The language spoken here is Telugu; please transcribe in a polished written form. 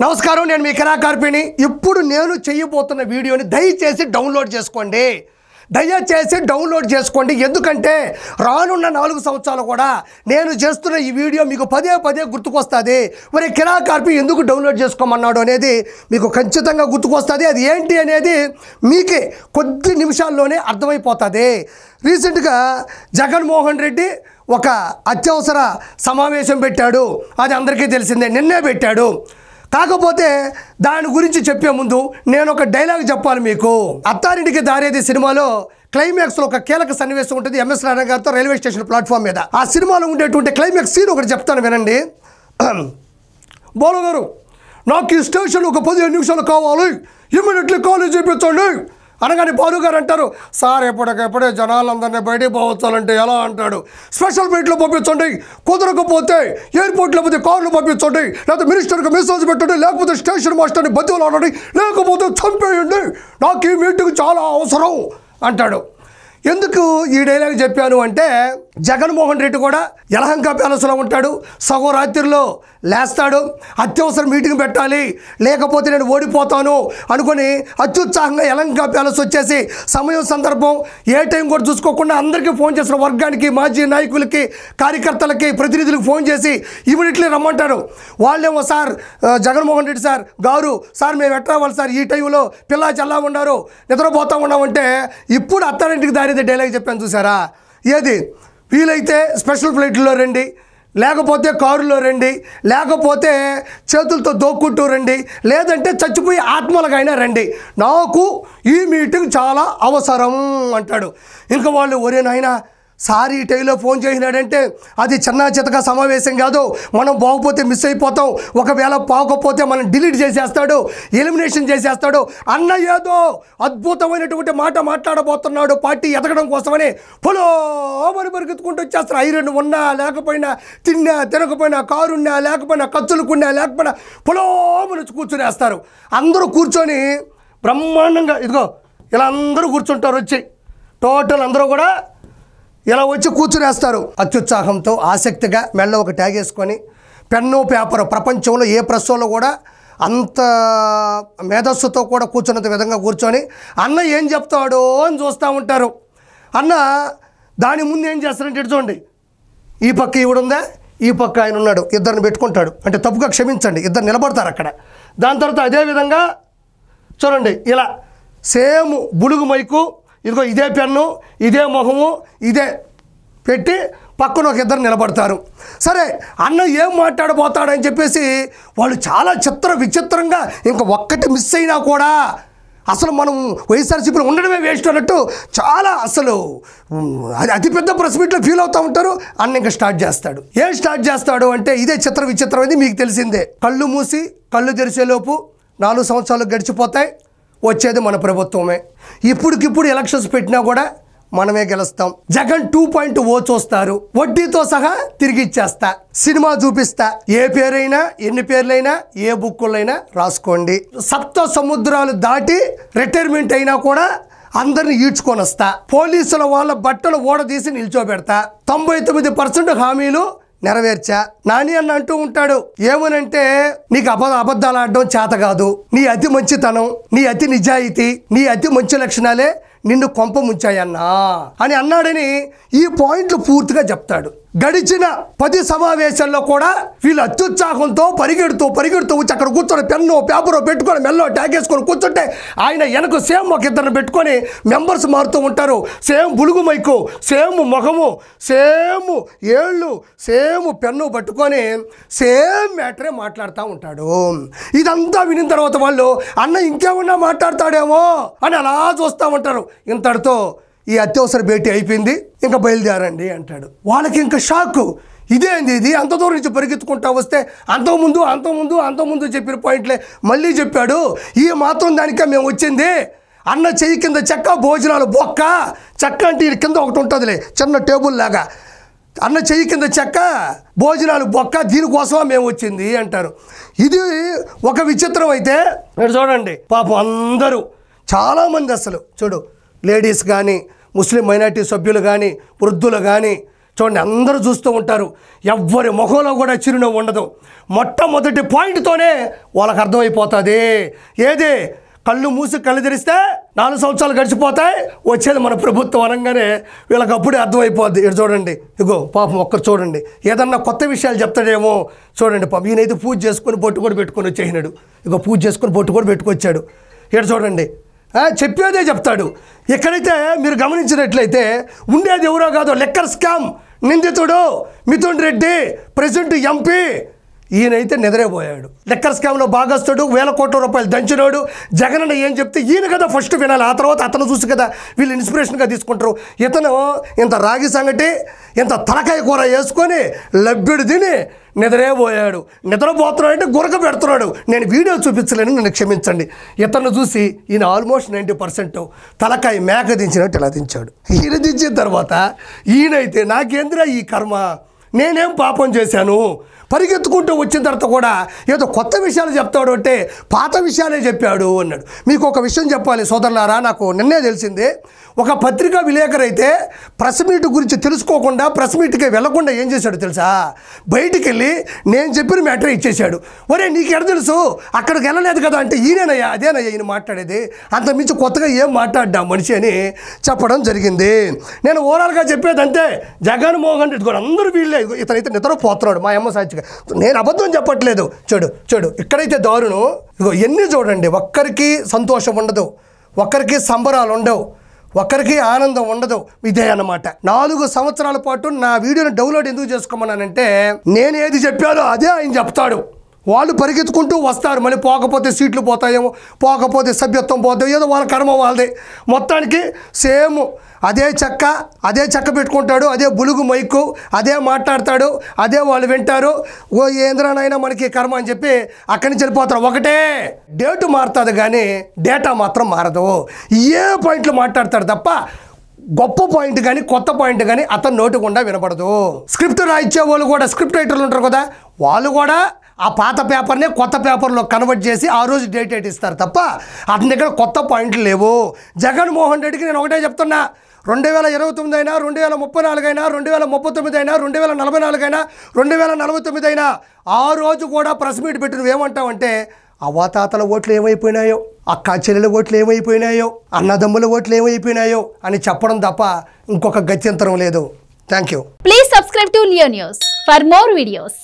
నమస్కారం, నేను మీ కళాకార్పిని. ఇప్పుడు నేను చేయబోతున్న వీడియోని దయచేసి డౌన్లోడ్ చేసుకోండి. ఎందుకంటే రానున్న 4 సంవత్సరాలు కూడా నేను చేస్తున్న ఈ వీడియో మీకు పదే పదే గుర్తుకొస్తుంది. మరి కళాకార్పి ఎందుకు డౌన్లోడ్ చేసుకోమన్నాడు అనేది మీకు ఖచ్చితంగా గుర్తుకొస్తుంది. అది ఏంటి అనేది మీకు కొద్ది నిమిషాల్లోనే అర్థమైపోతుంది. రీసెంట్గా జగన్మోహన్ రెడ్డి ఒక అత్యవసర సమావేశం పెట్టాడు. అది అందరికీ తెలిసిందే, నిన్నే పెట్టాడు. కాకపోతే దాని గురించి చెప్పే ముందు నేను ఒక డైలాగ్ చెప్పాలి మీకు. అత్తారింటికి దారేది సినిమాలో క్లైమాక్స్లో ఒక కీలక సన్నివేశం ఉంటుంది ఎంఎస్ రాణా గారితో రైల్వే స్టేషన్ ప్లాట్ఫామ్ మీద. ఆ సినిమాలో ఉండేటువంటి క్లైమాక్స్ సీన్ ఒకటి చెప్తాను వినండి. బాలు గారు, నాకు ఈ స్టేషన్ ఒక 15 నిమిషాలు కావాలి, ఇమ్మీడియట్లీ కాలేజ్ చేయించండి అనగానే బాలు గారు అంటారు, సార్ ఎప్పటికెప్పుడే జనాలందరినీ బయటికి పోవచ్చాలంటే ఎలా అంటాడు. స్పెషల్ ఫ్లైట్లో పంపించండి, కుదరకపోతే ఎయిర్పోర్ట్లో పోతే కార్లు పంపించండి, లేకపోతే మినిస్టర్కి మెసేజ్ పెట్టండి, లేకపోతే స్టేషన్ మాస్టర్ని బద్దలు ఆడండి, లేకపోతే చంపేయండి, నాకు ఈ మీటింగ్ చాలా అవసరం అంటాడు. ఎందుకు ఈ డైలాగ్ చెప్పాను అంటే జగన్మోహన్ రెడ్డి కూడా యలహంక ప్యాలెస్లో ఉంటాడు. సగం రాత్రిలో లేస్తాడు, అత్యవసర మీటింగ్ పెట్టాలి లేకపోతే నేను ఓడిపోతాను అనుకొని అత్యుత్సాహంగా యలహంక ప్యాలెస్ వచ్చేసి సమయం సందర్భం ఏ టైం కూడా చూసుకోకుండా అందరికీ ఫోన్ చేసిన వర్గానికి, మాజీ నాయకులకి, కార్యకర్తలకి, ప్రతినిధులకు ఫోన్ చేసి ఇమీడియట్లీ రమ్మంటారు. వాళ్ళేమో సార్ జగన్మోహన్ రెడ్డి సార్ మేము ఎట్లా రావాలి సార్, ఈ టైంలో పిల్ల చల్లా ఉన్నారు, నిద్రపోతా ఉన్నామంటే ఇప్పుడు అత్తారింటికి దారేది డైలాగ్ చెప్పాను చూసారా. ఏది వీలైతే స్పెషల్ ఫ్లైట్లో రండి, లేకపోతే కారులో రండి, లేకపోతే చేతులతో దోక్కుంటూ రండి, లేదంటే చచ్చిపోయి ఆత్మలుగైనా రండి, నాకు ఈ మీటింగ్ చాలా అవసరం అంటాడు. ఇంకా వాళ్ళు ఒరే నాయనా సార్ ఈ టైంలో ఫోన్ చేసినాడంటే అది చిన్న చితక సమావేశం కాదు, మనం బాగపోతే మిస్ అయిపోతాం, ఒకవేళ బాగోకపోతే మనం డిలీట్ చేసేస్తాడు, ఎలిమినేషన్ చేసేస్తాడు అన్న ఏదో అద్భుతమైనటువంటి మాట మాట్లాడబోతున్నాడు పార్టీ ఎదగడం కోసమని పొలో మరి పరిగెత్తుకుంటూ వచ్చేస్తారు. ఐరన్ ఉన్నా లేకపోయినా, తిన్నా తినకపోయినా, కారున్నా లేకపోయినా, ఖర్చులుకున్నా లేకపోయినా పొలో మరి కూర్చునేస్తారు. అందరూ కూర్చొని బ్రహ్మాండంగా ఇదిగో ఇలా అందరూ కూర్చుంటారు. వచ్చి టోటల్ అందరూ కూడా ఇలా వచ్చి కూర్చునేస్తారు. అత్యుత్సాహంతో ఆసక్తిగా మెల్ల ఒక ట్యాగ్ వేసుకొని పెన్ను పేపరు, ప్రపంచంలో ఏ ప్రెస్లో కూడా అంత మేధస్సుతో కూడా కూర్చున్నంత విధంగా కూర్చొని అన్న ఏం చెప్తాడో అని చూస్తూ ఉంటారు. అన్న దాని ముందు ఏం చేస్తారంటే చూడండి, ఈ పక్క ఈవిడుందా, ఈ పక్క ఆయన ఉన్నాడు, ఇద్దరిని పెట్టుకుంటాడు. అంటే తప్పుగా క్షమించండి, ఇద్దరు నిలబడతారు అక్కడ. దాని తర్వాత అదేవిధంగా చూడండి ఇలా సేమ్ బులుగు మైకు, ఇదిగో ఇదే పెన్ను, ఇదే మొహము, ఇదే పెట్టి పక్కన ఒక ఇద్దరు నిలబడతారు. సరే అన్న ఏం మాట్లాడబోతాడని చెప్పేసి వాళ్ళు చాలా విచిత్రంగా ఇంకా ఒక్కటి మిస్ అయినా కూడా అసలు మనం వైఎస్ఆర్సీపీలో ఉండడమే వేస్ట్ అన్నట్టు చాలా అసలు అతిపెద్ద ప్రెస్ మీట్లో ఫీల్ అవుతూ ఉంటారు. అన్న ఇంకా స్టార్ట్ చేస్తాడు. ఏం స్టార్ట్ చేస్తాడు అంటే ఇదే విచిత్రమైంది, మీకు తెలిసిందే. కళ్ళు మూసి కళ్ళు తెరిచేలోపు 4 సంవత్సరాలు గడిచిపోతాయి, వచ్చేది మన ప్రభుత్వమే. ఇప్పటికిప్పుడు ఎలక్షన్స్ పెట్టినా కూడా మనమే గెలుస్తాం. జగన్ 2.0 చూస్తారు, వడ్డీతో సహా తిరిగి ఇచ్చేస్తా, సినిమా చూపిస్తా, ఏ పేరైనా ఎన్ని పేర్లైనా ఏ బుక్కులైనా రాసుకోండి, 7 సముద్రాలు దాటి రిటైర్మెంట్ అయినా కూడా అందరిని ఈడ్చుకొని వస్తా, పోలీసుల వాళ్ళ బట్టలు ఓడదీసి నిల్చోబెడతా, 99% హామీలు నెరవేర్చా. నాని అన్న అంటూ ఉంటాడు ఏమనంటే నీకు అబద్ధాలు ఆడడం చేత కాదు, నీ అతి మంచితనం, నీ అతి నిజాయితీ, నీ అతి మంచి లక్షణాలే నిన్ను కొంప ముంచాయన్నా అని అన్నాడని ఈ పాయింట్లు పూర్తిగా చెప్తాడు. గడిచిన 10 సమావేశాల్లో కూడా వీళ్ళు అత్యుత్సాహంతో పరిగెడుతూ వచ్చి అక్కడ కూర్చొని పెన్ను పేపరు పెట్టుకొని మెల్లో ట్యాగ్ వేసుకొని కూర్చుంటే ఆయన వెనక సేమ్ ఒక ఇద్దరిని పెట్టుకొని మెంబర్స్ మారుతూ ఉంటారు. సేమ్ బులుగు మైకు, సేమ్ ముఖము, సేమ్ ఏళ్ళు, సేమ్ పెన్ను పట్టుకొని సేమ్ మ్యాటరే మాట్లాడుతూ ఉంటాడు. ఇదంతా వినిన తర్వాత వాళ్ళు అన్న ఇంకేమన్నా మాట్లాడతాడేమో అని అలా చూస్తూ ఉంటారు. ఇంతటితో ఈ అత్యవసర భేటీ అయిపోయింది, ఇంకా బయలుదేరండి అంటాడు. వాళ్ళకి ఇంకా షాక్, ఇదేంది ఇది, అంత దూరం నుంచి పరిగెత్తుకుంటా వస్తే అంతకుముందు చెప్పిన పాయింట్లే మళ్ళీ చెప్పాడు, ఈ మాత్రం దానికే మేము వచ్చింది, అన్న చెయ్యి కింద చెక్క, భోజనాలు బొక్క, చెక్క అంటే కింద ఒకటి ఉంటుందిలే చిన్న టేబుల్ లాగా, అన్న చెయ్యి కింద చెక్క, భోజనాలు బొక్క, దీనికోసమా మేము వచ్చింది అంటారు. ఇది ఒక విచిత్రం. అయితే మీరు చూడండి పాపం అందరూ చాలామంది అసలు చూడు, లేడీస్ కానీ, ముస్లిం మైనారిటీ సభ్యులు కానీ, వృద్ధులు కానీ చూడండి, అందరూ చూస్తూ ఉంటారు, ఎవ్వరి మొహంలో కూడా చిరునవ్వు ఉండదు. మొట్టమొదటి పాయింట్తోనే వాళ్ళకి అర్థమైపోతుంది. ఏది? కళ్ళు మూసి కళ్ళు తెరిస్తే 4 సంవత్సరాలు గడిచిపోతాయి, వచ్చేది మన ప్రభుత్వం అనగానే వీళ్ళకి అప్పుడే అర్థమైపోద్ది. ఇటు చూడండి, ఇగో పాపం ఒక్కరు చూడండి, ఏదన్నా కొత్త విషయాలు చెప్తాడేమో చూడండి. పాపం ఈయనైతే పూజ చేసుకొని బొట్టు కూడా పెట్టుకొని వచ్చేసినాడు. ఇగో పూజ చేసుకొని బొట్టు కూడా పెట్టుకొచ్చాడు. ఇటు చూడండి, చెప్పేదే చెప్తాడు. ఎక్కడైతే మీరు గమనించినట్లయితే ఉండేది ఎవరో కాదు, లెక్కర్ స్కామ్ నిందితుడు మిథున్ రెడ్డి, ప్రెసిడెంట్ ఎంపీ. ఈయనైతే నిద్రపోయాడు. లెక్కర్ స్కామ్లో భాగస్తుడు, 1000 కోట్ల రూపాయలు దంచినోడు. జగన్ అన్న ఏం చెప్తే ఈయన కదా ఫస్ట్ వినాలి, ఆ తర్వాత అతను చూసి కదా వీళ్ళు ఇన్స్పిరేషన్గా తీసుకుంటారు. ఇతను ఇంత రాగి సంగటి, ఇంత తలకాయ కూర వేసుకొని లబ్బిడు తిని నిద్రపోయాడు. నిద్రపోతున్నాడు అంటే గురక పెడుతున్నాడు. నేను వీడియో చూపించలేను, నన్ను క్షమించండి. ఇతను చూసి ఈయన ఆల్మోస్ట్ 90% తలకాయ మేక దించినట్టు ఇలా దించాడు. ఈయన దించిన తర్వాత ఈయనైతే నాకేంద్రా ఈ కర్మ, నేనేం పాపం చేశాను, పరిగెత్తుకుంటూ వచ్చిన తర్వాత కూడా ఏదో కొత్త విషయాలు చెప్తాడు అంటే పాత విషయాలే చెప్పాడు అన్నాడు. మీకు ఒక విషయం చెప్పాలి సోదరులారా, నాకు నిన్నే తెలిసింది. ఒక పత్రికా విలేకరు అయితే ప్రెస్ మీట్ గురించి తెలుసుకోకుండా ప్రెస్ మీట్కి వెళ్లకుండా ఏం చేశాడు తెలుసా? బయటికి వెళ్ళి నేను చెప్పిన మ్యాటర్ ఇచ్చేశాడు. ఒరే నీకు ఎడ తెలుసు, అక్కడికి వెళ్ళలేదు కదా అంటే ఈయనయ్యా, అదేనయ్యా ఈయన మాట్లాడేది, అంతమించి కొత్తగా ఏం మాట్లాడ్డా మనిషి అని చెప్పడం జరిగింది. నేను ఓవరాల్గా చెప్పేది అంతే. జగన్మోహన్ రెడ్డి కూడా అందరూ వీళ్ళే, ఇతనైతే నిద్రపోతున్నాడు మా అమ్మ సాక్షిగా. నేను అబద్ధం చెప్పట్లేదు. చూడు ఇక్కడైతే దారుణం. ఇగో ఎన్ని చూడండి, ఒక్కరికి సంతోషం ఉండదు, ఒక్కరికి సంబరాలు ఉండవు, ఒక్కరికి ఆనందం ఉండదు. ఇదే అన్నమాట. 4 సంవత్సరాల పాటు నా వీడియోని డౌన్లోడ్ ఎందుకు చేసుకోమన్నానంటే నేను ఏది చెప్పానో అదే ఆయన చెప్తాడు. వాళ్ళు పరిగెత్తుకుంటూ వస్తారు, మళ్ళీ పోకపోతే సీట్లు పోతాయేమో, పోకపోతే సభ్యత్వం పోతాయో, ఏదో వాళ్ళ కర్మ వాళ్ళదే. మొత్తానికి సేమ్ అదే చెక్క పెట్టుకుంటాడు, అదే బులుగు మైకు, అదే మాట్లాడతాడు, అదే వాళ్ళు వింటారు. ఓ ఏంద్రానైనా మనకి కర్మ అని చెప్పి అక్కడి నుంచి వెళ్ళిపోతారు. ఒకటే డేటు మారుతుంది కానీ డేటా మాత్రం మారదు. ఏ పాయింట్లు మాట్లాడతాడు తప్ప గొప్ప పాయింట్ కానీ కొత్త పాయింట్ కానీ అతను నోటి గుండా వినపడదు. స్క్రిప్ట్ రాయించే వాళ్ళు కూడా, స్క్రిప్ట్ రైటర్లు ఉంటారు కదా, వాళ్ళు కూడా ఆ పాత పేపర్నే కొత్త పేపర్లో కన్వర్ట్ చేసి ఆ రోజు డేట్ ఇస్తారు తప్ప అతని దగ్గర కొత్త పాయింట్లు లేవు. జగన్మోహన్ రెడ్డికి నేను ఒకటే చెప్తున్నా, 2029 అయినా, 2034 అయినా, 2039 అయినా, 2044 అయినా, 2049 అయినా, ఆ రోజు కూడా ప్రెస్ మీట్ పెట్టి నువ్వేమంటావంటే అవ్వాతాతల ఓట్లు ఏమైపోయినాయో, అక్కా చెల్లెల ఓట్లు ఏమైపోయినాయో, అన్నదమ్ముల ఓట్లు ఏమైపోయినాయో అని చెప్పడం తప్ప ఇంకొక గత్యంతరం లేదు. Thank you. Please subscribe to Leo news for more videos.